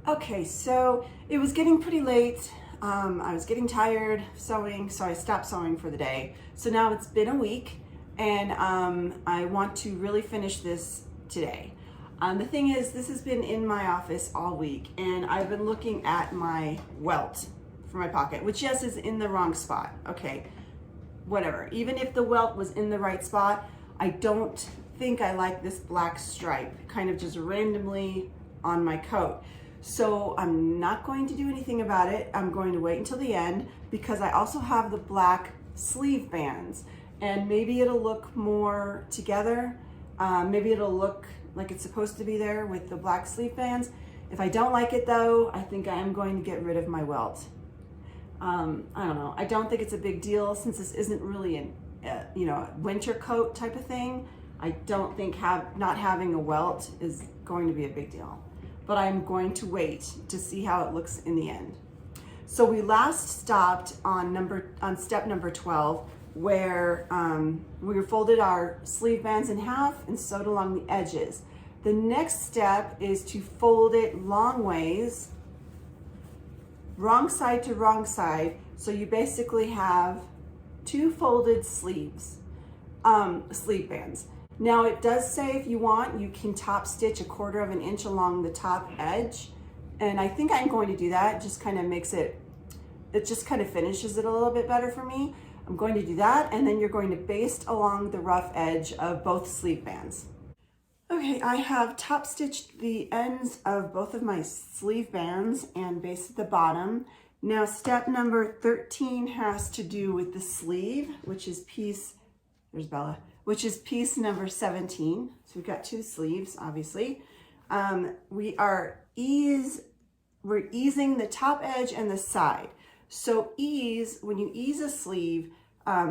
Okay, so it was getting pretty late. I was getting tired sewing, so I stopped sewing for the day. So now it's been a week, and I want to really finish this today. The thing is, this has been in my office all week, and I've been looking at my welt for my pocket, which yes is in the wrong spot. Okay, whatever. Even if the welt was in the right spot, I don't think I like this black stripe kind of just randomly on my coat. So I'm not going to do anything about it. I'm going to wait until the end because I also have the black sleeve bands, and maybe it'll look more together. Maybe it'll look like it's supposed to be there with the black sleeve bands. If I don't like it though, I think I am going to get rid of my welt. I don't know. I don't think it's a big deal since this isn't really a winter coat type of thing. I don't think not having a welt is going to be a big deal. But I'm going to wait to see how it looks in the end. So we last stopped on step number 12, where we folded our sleeve bands in half and sewed along the edges. The next step is to fold it long ways, wrong side to wrong side. So you basically have two folded sleeve bands. Now it does say if you want, you can top stitch 1/4 of an inch along the top edge. And I think I'm going to do that. It just kind of finishes it a little bit better for me. I'm going to do that, and then you're going to baste along the rough edge of both sleeve bands. Okay, I have top stitched the ends of both of my sleeve bands and basted the bottom. Now step number 13 has to do with the sleeve, which is there's Bella, which is piece number 17. So we've got two sleeves, obviously. We're easing the top edge and the side. So when you ease a sleeve,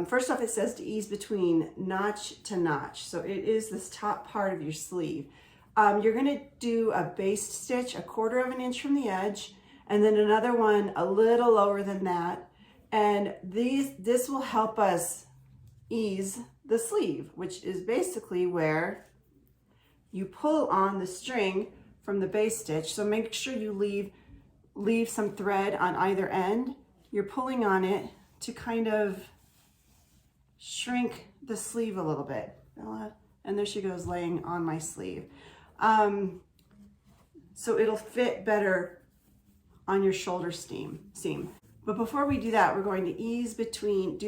first off it says to ease between notch to notch. So it is this top part of your sleeve. You're gonna do a baste stitch 1/4 of an inch from the edge, and then another one a little lower than that. And this will help us ease the sleeve, which is basically where you pull on the string from the base stitch. So make sure you leave some thread on either end. You're pulling on it to kind of shrink the sleeve a little bit. And there she goes laying on my sleeve. So it'll fit better on your shoulder seam. But before we do that, we're going to do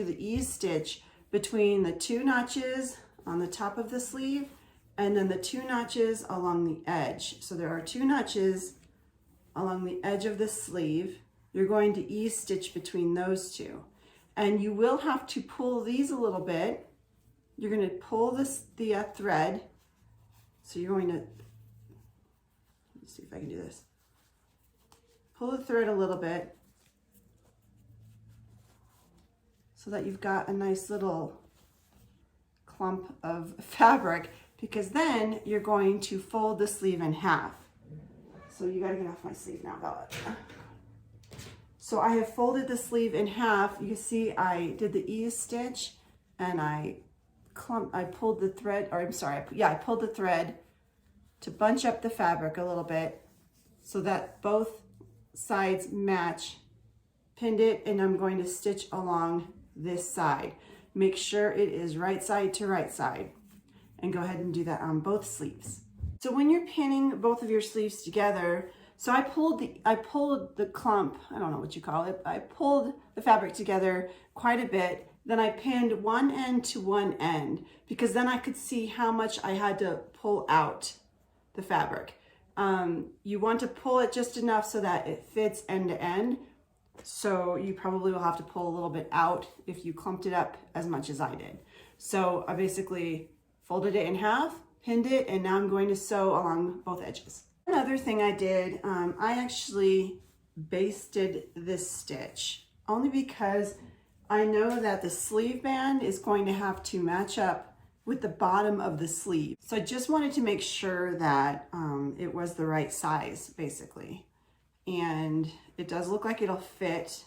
the ease stitch between the two notches on the top of the sleeve and then the two notches along the edge. So there are two notches along the edge of the sleeve. You're going to ease stitch between those two. And you will have to pull these a little bit. You're going to pull the thread. So you're going to, let's see if I can do this. Pull the thread a little bit so that you've got a nice little clump of fabric, because then you're going to fold the sleeve in half. So you got to get off my sleeve now, Bella. So I have folded the sleeve in half. You can see I did the ease stitch and I pulled the thread, or I'm sorry, I pulled the thread to bunch up the fabric a little bit so that both sides match, pinned it, and I'm going to stitch along this side. Make sure it is right side to right side, and go ahead and do that on both sleeves. So when you're pinning both of your sleeves together, so I pulled the clump, I don't know what you call it, I pulled the fabric together quite a bit. Then I pinned one end to one end, because then I could see how much I had to pull out the fabric. You want to pull it just enough so that it fits end to end. So you probably will have to pull a little bit out if you clumped it up as much as I did. So I basically folded it in half, pinned it, and now I'm going to sew along both edges. Another thing I did, I actually basted this stitch only because I know that the sleeve band is going to have to match up with the bottom of the sleeve. So I just wanted to make sure that it was the right size, basically. And it does look like it'll fit.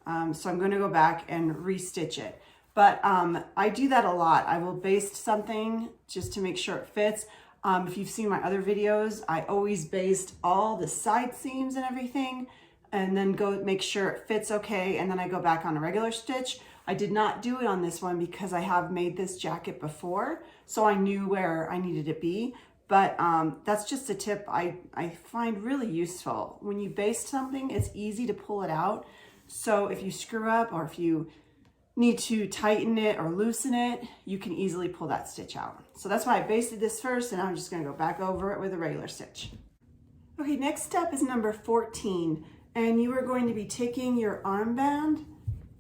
So I'm going to go back and restitch it. But I do that a lot. I will baste something just to make sure it fits. If you've seen my other videos, I always baste all the side seams and everything, and then go make sure it fits okay, and then I go back on a regular stitch. I did not do it on this one because I have made this jacket before, so I knew where I needed to be. But that's just a tip I find really useful. When you baste something, it's easy to pull it out. So if you screw up or if you need to tighten it or loosen it, you can easily pull that stitch out. So that's why I basted this first, and I'm just gonna go back over it with a regular stitch. Okay, next step is number 14, and you are going to be taking your armband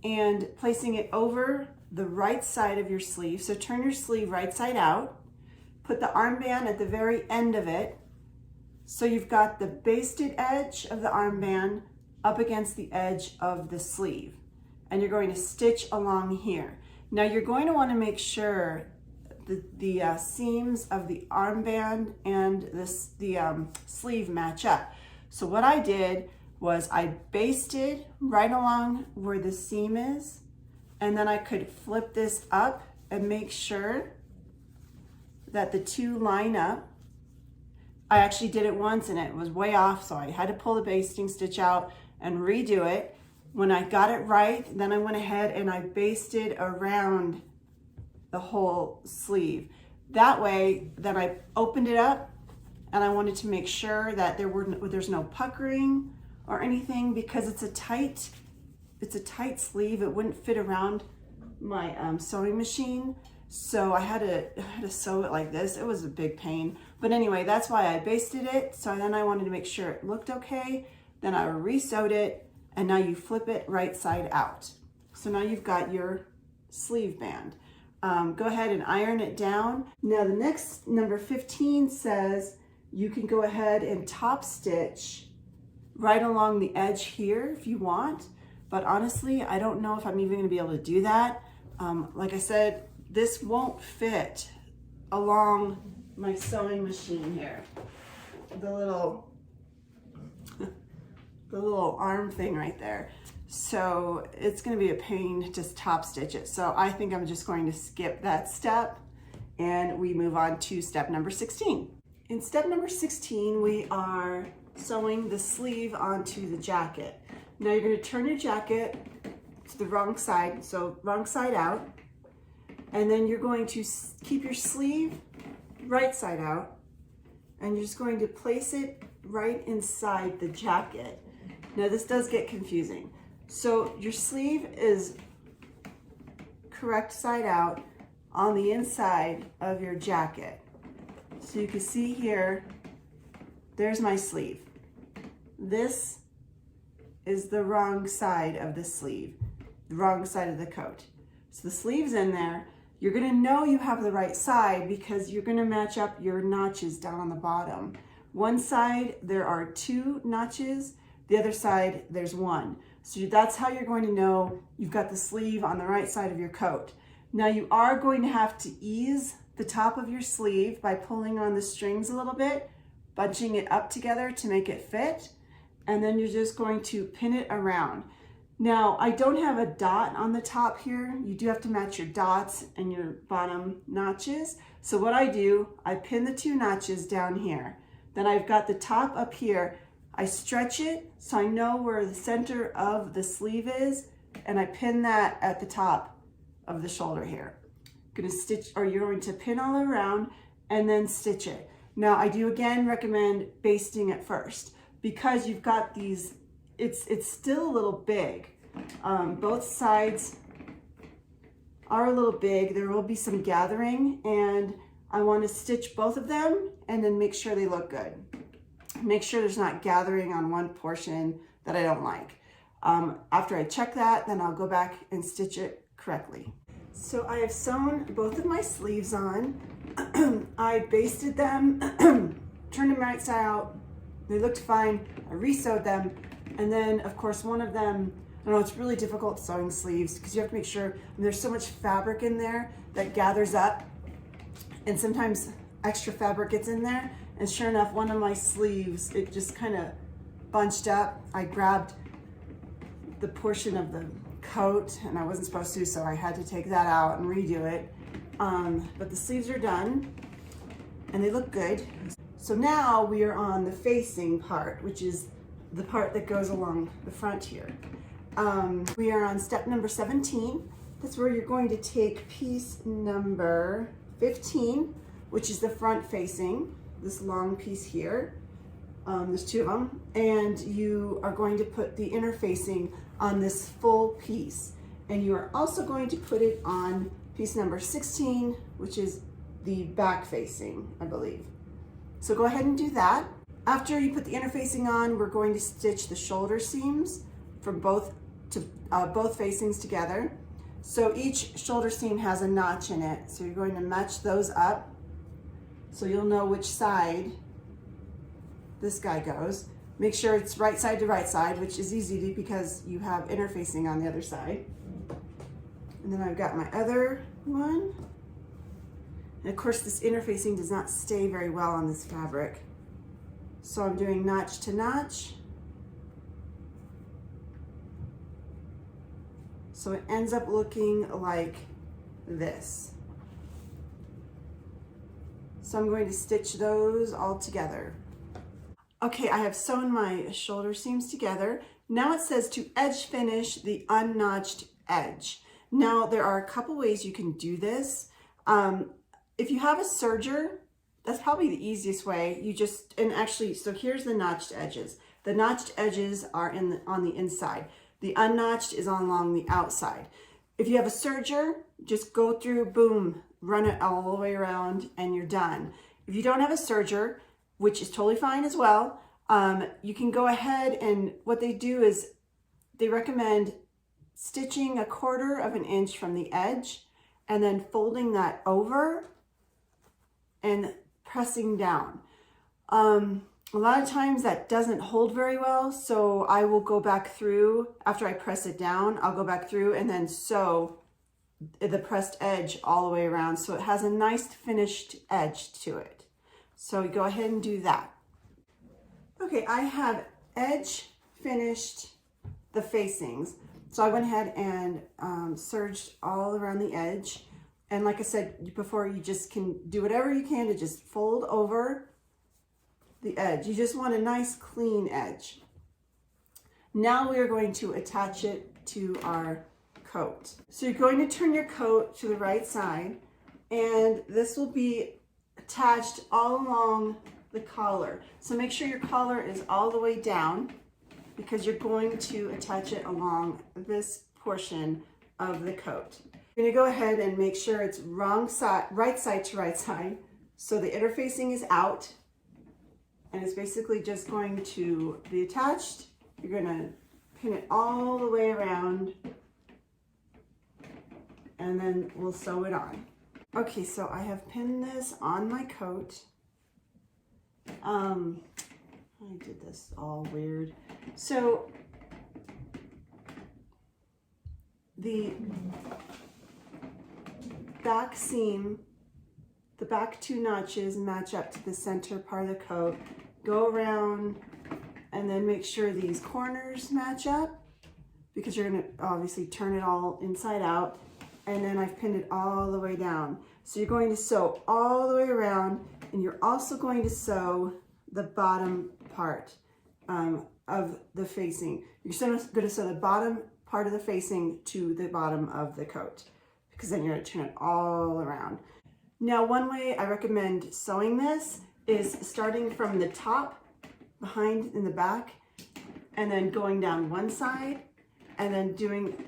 and placing it over the right side of your sleeve. So turn your sleeve right side out, put the armband at the very end of it, so you've got the basted edge of the armband up against the edge of the sleeve. And you're going to stitch along here. Now you're going to want to make sure the seams of the armband and the sleeve match up. So what I did was I basted right along where the seam is, and then I could flip this up and make sure that the two line up. I actually did it once and it was way off, so I had to pull the basting stitch out and redo it. When I got it right, then I went ahead and I basted around the whole sleeve. That way, then I opened it up, and I wanted to make sure that there's no puckering or anything, because it's a tight sleeve. It wouldn't fit around my sewing machine. So I had to sew it like this. It was a big pain. But anyway, that's why I basted it. So then I wanted to make sure it looked okay. Then I re-sewed it. And now you flip it right side out. So now you've got your sleeve band. Go ahead and iron it down. Now the next, number 15, says you can go ahead and top stitch right along the edge here if you want. But honestly, I don't know if I'm even gonna be able to do that. Like I said, this won't fit along my sewing machine here. The little arm thing right there. So it's gonna be a pain to just top stitch it. So I think I'm just going to skip that step, and we move on to step number 16. In step number 16, we are sewing the sleeve onto the jacket. Now you're gonna turn your jacket to the wrong side, so wrong side out, and then you're going to keep your sleeve right side out, and you're just going to place it right inside the jacket. Now this does get confusing. So your sleeve is correct side out on the inside of your jacket. So you can see here, there's my sleeve. This is the wrong side of the sleeve, the wrong side of the coat. So the sleeve's in there. You're gonna know you have the right side because you're gonna match up your notches down on the bottom. One side, there are 2 notches. The other side, there's 1. So that's how you're going to know you've got the sleeve on the right side of your coat. Now you are going to have to ease the top of your sleeve by pulling on the strings a little bit, bunching it up together to make it fit, and then you're just going to pin it around. Now, I don't have a dot on the top here. You do have to match your dots and your bottom notches. So what I do, I pin the 2 notches down here. Then I've got the top up here. I stretch it so I know where the center of the sleeve is, and I pin that at the top of the shoulder here. Gonna stitch, or you're going to pin all around and then stitch it. Now I do again recommend basting it first because you've got these, it's still a little big. Both sides are a little big. There will be some gathering, and I want to stitch both of them and then make sure they look good. Make sure there's not gathering on one portion that I don't like. After I check that, then I'll go back and stitch it correctly. So I have sewn both of my sleeves on. I basted them, turned them right side out. They looked fine. I re-sewed them. And then of course one of them, I know it's really difficult sewing sleeves because you have to make sure there's so much fabric in there that gathers up, and sometimes extra fabric gets in there. And sure enough, one of my sleeves, it just kind of bunched up. I grabbed the portion of the coat and I wasn't supposed to, so I had to take that out and redo it. But the sleeves are done. and they look good. So now we are on the facing part, which is the part that goes along the front here. We are on step number 17. That's where you're going to take piece number 15, which is the front facing, this long piece here. There's two of them, and you are going to put the inner facing on this full piece. And you are also going to put it on piece number 16, which is the back facing, I believe. So go ahead and do that. After you put the inner facing on, we're going to stitch the shoulder seams from both facings together. So each shoulder seam has a notch in it. So you're going to match those up so you'll know which side this guy goes. Make sure it's right side to right side, which is easy to because you have inner facing on the other side. And then I've got my other one. And of course this inner facing does not stay very well on this fabric. So I'm doing notch to notch. So it ends up looking like this. So I'm going to stitch those all together. Okay, I have sewn my shoulder seams together. Now it says to edge finish the unnotched edge. Now there are a couple ways you can do this. If you have a serger, that's probably the easiest way. You just, and actually, so here's the notched edges. The notched edges are on the inside. The unnotched is along the outside. If you have a serger, just go through, boom, run it all the way around and you're done. If you don't have a serger, which is totally fine as well, you can go ahead, and what they do is they recommend stitching 1/4 of an inch from the edge and then folding that over and pressing down. A lot of times that doesn't hold very well, so I will go back through, after I press it down, I'll go back through and then sew the pressed edge all the way around so it has a nice finished edge to it. So you go ahead and do that. Okay, I have edge finished the facings. So I went ahead and serged all around the edge. And like I said before, you just can do whatever you can to just fold over the edge. You just want a nice clean edge. Now we are going to attach it to our coat. So you're going to turn your coat to the right side, and this will be attached all along the collar. So make sure your collar is all the way down because you're going to attach it along this portion of the coat. You're going to go ahead and make sure it's right side to right side. So the inner facing is out, and it's basically just going to be attached. You're going to pin it all the way around, and then we'll sew it on. Okay, so I have pinned this on my coat. I did this all weird. So the back seam, the back 2 notches match up to the center part of the coat. Go around and then make sure these corners match up because you're going to obviously turn it all inside out. And then I've pinned it all the way down. So you're going to sew all the way around, and you're also going to sew the bottom part of the facing. You're going to sew the bottom part of the facing to the bottom of the coat, because then you're going to turn it all around. Now, one way I recommend sewing this is starting from the top, behind in the back, and then going down one side, and then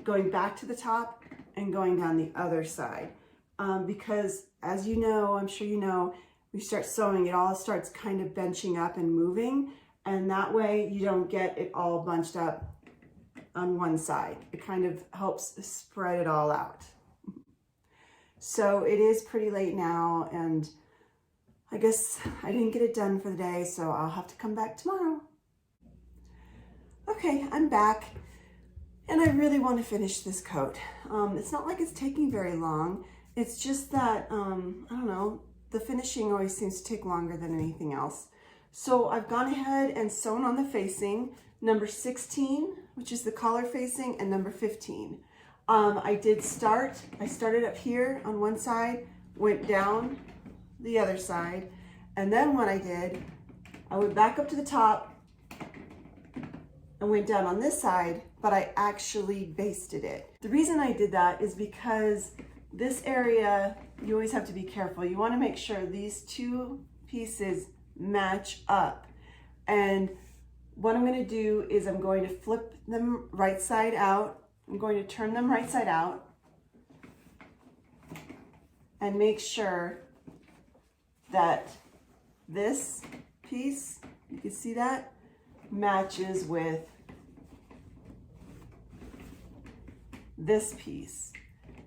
going back to the top and going down the other side. Because as you know, I'm sure you know, we start sewing, it all starts kind of benching up and moving, and that way you don't get it all bunched up on one side. It kind of helps spread it all out. So it is pretty late now, and I guess I didn't get it done for the day, so I'll have to come back tomorrow. Okay, I'm back, and I really want to finish this coat. It's not like it's taking very long. It's just that, I don't know, the finishing always seems to take longer than anything else. So I've gone ahead and sewn on the facing, number 16, which is the collar facing, and number 15. I started up here on one side, went down the other side, And then what I did, I went back up to the top and went down on this side, but I actually basted it. The reason I did that is because this area, you always have to be careful. You want to make sure these two pieces match up. And what I'm going to do is I'm going to flip them right side out. I'm going to turn them right side out and make sure that this piece, you can see that, matches with this piece.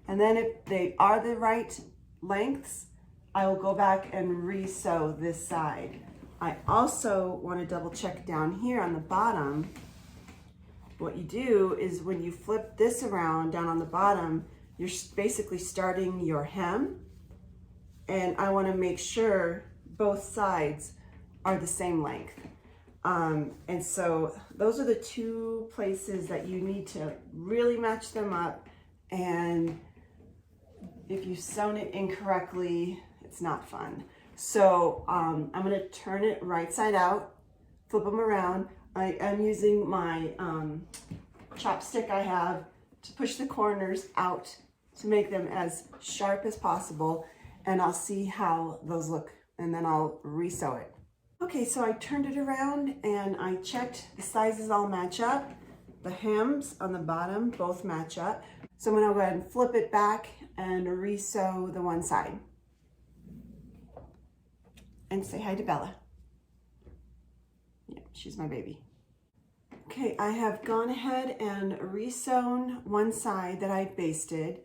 And then if they are the right lengths, I will go back and re-sew this side. I also want to double check down here on the bottom. What you do is when you flip this around down on the bottom, you're basically starting your hem. And I want to make sure both sides are the same length. And so those are the two places that you need to really match them up. And if you've sewn it incorrectly, it's not fun. So I'm going to turn it right side out, flip them around. I am using my chopstick I have to push the corners out to make them as sharp as possible. And I'll see how those look, and then I'll re-sew it. Okay, so I turned it around and I checked the sizes all match up. The hems on the bottom both match up. So I'm gonna go ahead and flip it back and re-sew the one side. And say hi to Bella. Yeah, she's my baby. Okay, I have gone ahead and re-sewn one side that I basted.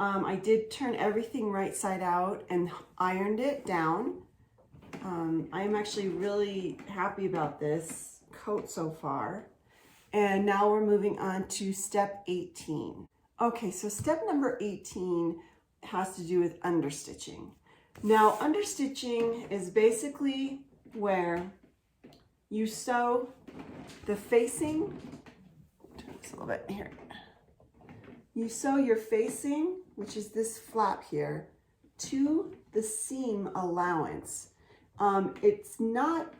I did turn everything right side out and ironed it down. I am actually really happy about this coat so far. And now we're moving on to step 18. Okay, so step number 18 has to do with understitching. Now, understitching is basically where you sew the facing, turn this a little bit here. You sew your facing, which is this flap here, to the seam allowance. It's not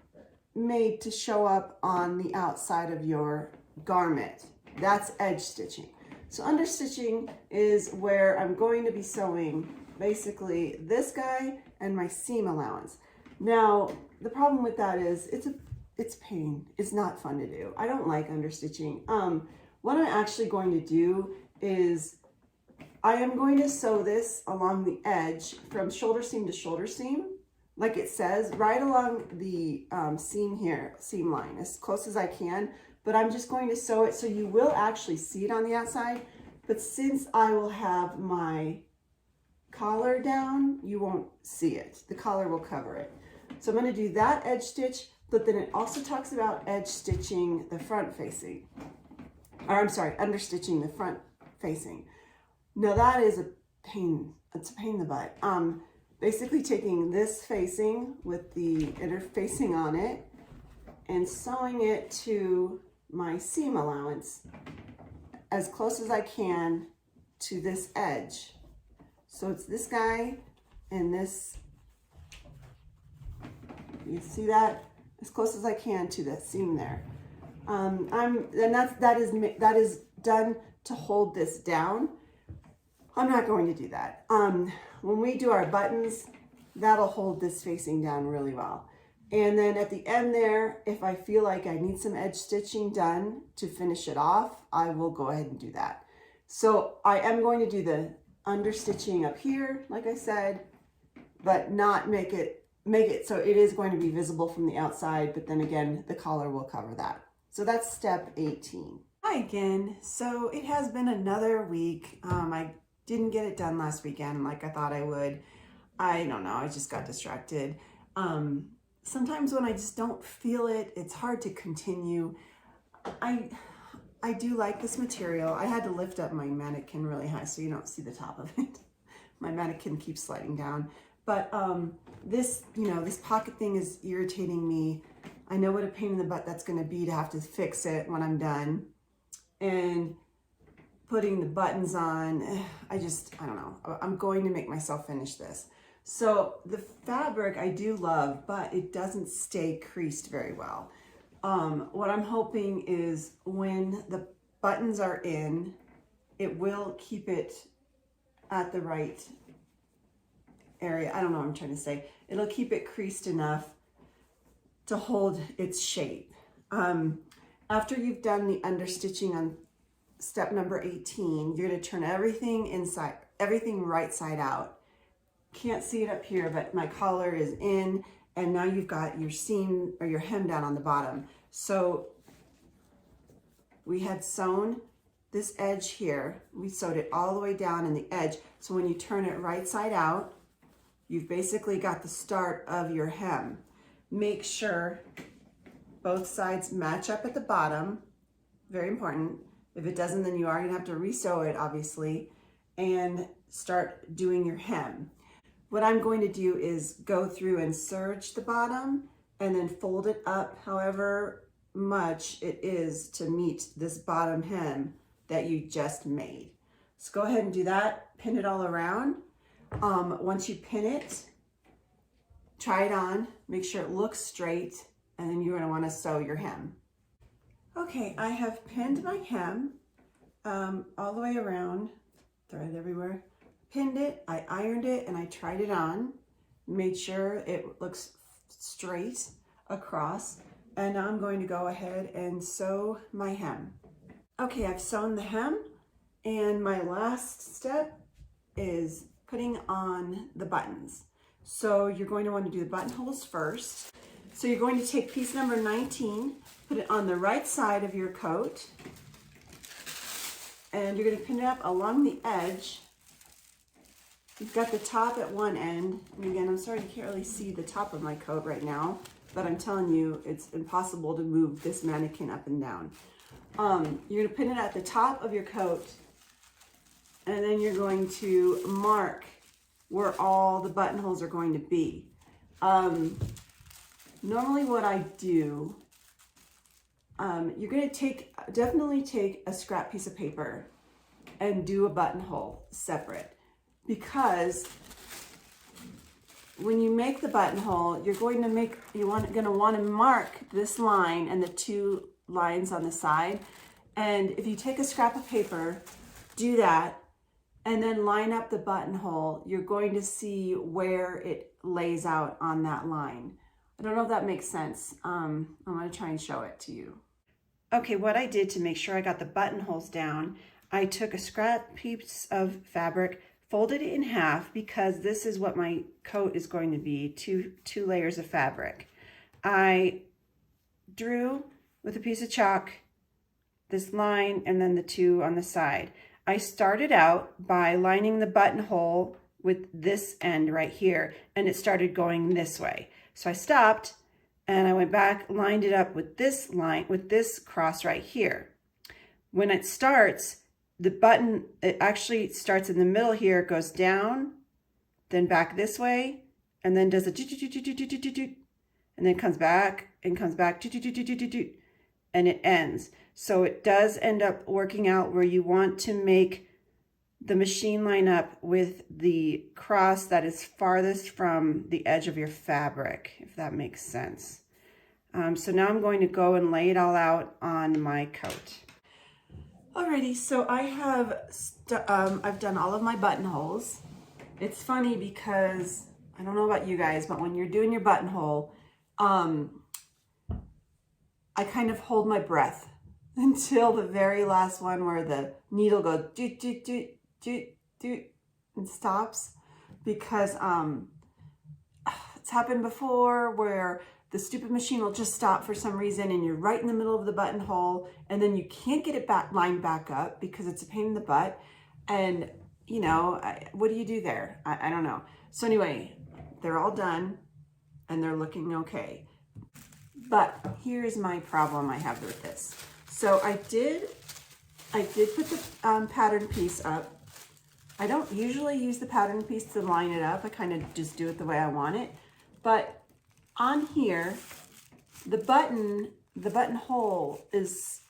made to show up on the outside of your garment. That's edge stitching. So understitching is where I'm going to be sewing basically this guy and my seam allowance. Now, the problem with that is it's pain. It's not fun to do. I don't like understitching. What I'm actually going to do is I am going to sew this along the edge from shoulder seam to shoulder seam, like it says, right along the seam here, seam line, as close as I can. But I'm just going to sew it so you will actually see it on the outside. But since I will have my collar down, you won't see it. The collar will cover it. So I'm going to do that edge stitch, but then it also talks about edge stitching the front facing, or I'm sorry, understitching the front facing. Now that is a pain. It's a pain in the butt. Basically taking this facing with the interfacing on it and sewing it to my seam allowance as close as I can to this edge. So it's this guy and this, you see that? As close as I can to the seam there. And that is done to hold this down. I'm not going to do that. When we do our buttons, that'll hold this facing down really well. And then at the end there, if I feel like I need some edge stitching done to finish it off, I will go ahead and do that. So I am going to do the understitching up here, like I said, but not make it so it is going to be visible from the outside, but then again, the collar will cover that. So that's step 18. Hi again. So it has been another week. I didn't get it done last weekend like I thought I would. I don't know, I just got distracted. Sometimes when I just don't feel it, it's hard to continue. I do like this material. I had to lift up my mannequin really high so you don't see the top of it. My mannequin keeps sliding down. But this pocket thing is irritating me. I know what a pain in the butt that's gonna be to have to fix it when I'm done. And putting the buttons on, I don't know. I'm going to make myself finish this. So the fabric I do love, but it doesn't stay creased very well. What I'm hoping is when the buttons are in, it will keep it at the right area. I don't know what I'm trying to say. It'll keep it creased enough to hold its shape. After you've done the understitching on step number 18, you're going to turn everything inside, everything right side out. Can't see it up here, but my collar is in, and now you've got your seam or your hem down on the bottom. So we had sewn this edge here. We sewed it all the way down in the edge. So when you turn it right side out, you've basically got the start of your hem. Make sure both sides match up at the bottom. Very important. If it doesn't, then you are gonna have to re-sew it, obviously, and start doing your hem. What I'm going to do is go through and serge the bottom and then fold it up however much it is to meet this bottom hem that you just made. So go ahead and do that, pin it all around. Once you pin it, try it on, make sure it looks straight, and then you're gonna wanna sew your hem. Okay, I have pinned my hem all the way around, thread everywhere. Pinned it, I ironed it, and I tried it on, made sure it looks straight across, and now I'm going to go ahead and sew my hem. Okay, I've sewn the hem, and my last step is putting on the buttons. So you're going to want to do the buttonholes first. So you're going to take piece number 19, put it on the right side of your coat, and you're going to pin it up along the edge. You've got the top at one end, and again, I'm sorry you can't really see the top of my coat right now, but I'm telling you, it's impossible to move this mannequin up and down. You're gonna pin it at the top of your coat, and then you're going to mark where all the buttonholes are going to be. Normally what I do, you're gonna definitely take a scrap piece of paper and do a buttonhole separate, because when you make the buttonhole, you're going to want to mark this line and the two lines on the side. And if you take a scrap of paper, do that, and then line up the buttonhole, you're going to see where it lays out on that line. I don't know if that makes sense. I'm going to try and show it to you. Okay, what I did to make sure I got the buttonholes down, I took a scrap piece of fabric, folded it in half, because this is what my coat is going to be, two layers of fabric. I drew with a piece of chalk this line and then the two on the side. I started out by lining the buttonhole with this end right here, and it started going this way. So I stopped and I went back, lined it up with this line, with this cross right here. When it starts, the button, it actually starts in the middle here, it goes down, then back this way, and then does a do-do-do-do-do-do-do-do, and then comes back and comes back, do-do-do-do-do-do-do, and it ends. So it does end up working out where you want to make the machine line up with the cross that is farthest from the edge of your fabric, if that makes sense. So now I'm going to go and lay it all out on my coat. Alrighty, so I have I've done all of my buttonholes. It's funny because I don't know about you guys, but when you're doing your buttonhole, I kind of hold my breath until the very last one where the needle goes doot doot doot doot doot and stops, because it's happened before where the stupid machine will just stop for some reason and you're right in the middle of the buttonhole, and then you can't get it lined back up because it's a pain in the butt. And you know, what do you do there? I don't know. So anyway, they're all done and they're looking okay. But here's my problem I have with this. So I did put the pattern piece up. I don't usually use the pattern piece to line it up. I kind of just do it the way I want it. But on here, the buttonhole is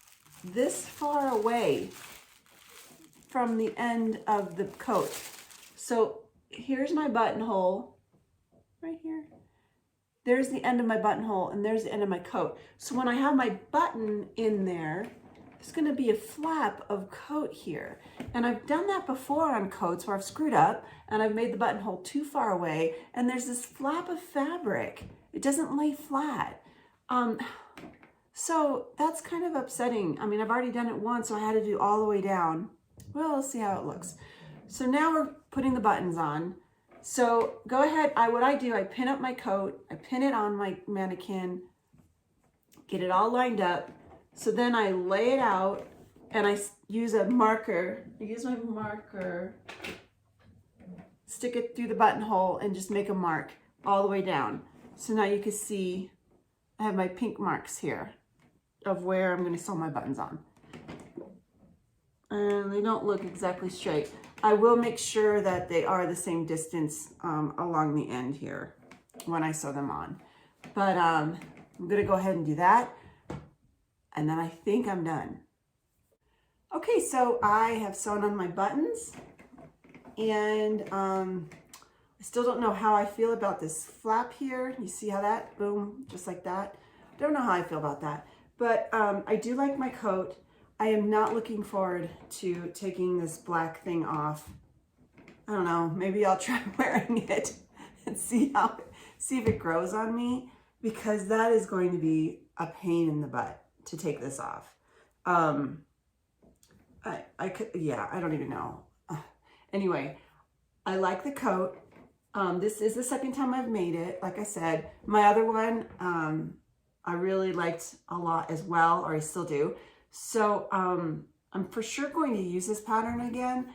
this far away from the end of the coat. So here's my buttonhole, there's the end of my buttonhole, and there's the end of my coat. So when I have my button in there, there's gonna be a flap of coat here. And I've done that before on coats where I've screwed up and I've made the buttonhole too far away, and there's this flap of fabric. It doesn't lay flat. So that's kind of upsetting. I mean, I've already done it once, so I had to do all the way down. Well, let's see how it looks. So now we're putting the buttons on. So go ahead, what I do, I pin up my coat, I pin it on my mannequin, get it all lined up. So then I lay it out and I use a marker. I use my marker, stick it through the buttonhole and just make a mark all the way down. So now you can see I have my pink marks here of where I'm going to sew my buttons on. And they don't look exactly straight. I will make sure that they are the same distance along the end here when I sew them on. But I'm going to go ahead and do that. And then I think I'm done. Okay, so I have sewn on my buttons. And I still don't know how I feel about this flap here. You see how that, boom, just like that. Don't know how I feel about that. But I do like my coat. I am not looking forward to taking this black thing off. I don't know, maybe I'll try wearing it and see if it grows on me, because that is going to be a pain in the butt to take this off. I don't even know. Anyway, I like the coat. This is the second time I've made it. Like I said, my other one, I really liked a lot as well, or I still do. So I'm for sure going to use this pattern again.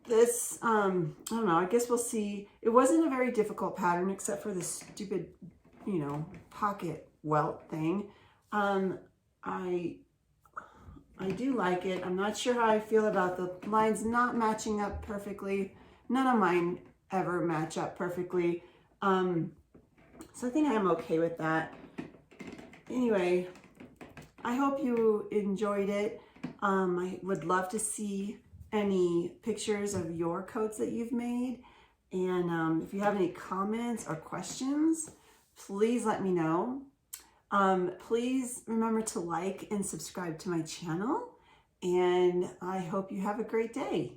This, I don't know, I guess we'll see. It wasn't a very difficult pattern except for this stupid, you know, pocket welt thing. I do like it. I'm not sure how I feel about the lines not matching up perfectly. None of mine ever match up perfectly. So I think I'm okay with that. Anyway, I hope you enjoyed it. I would love to see any pictures of your coats that you've made. And if you have any comments or questions, please let me know. Please remember to like and subscribe to my channel. And I hope you have a great day.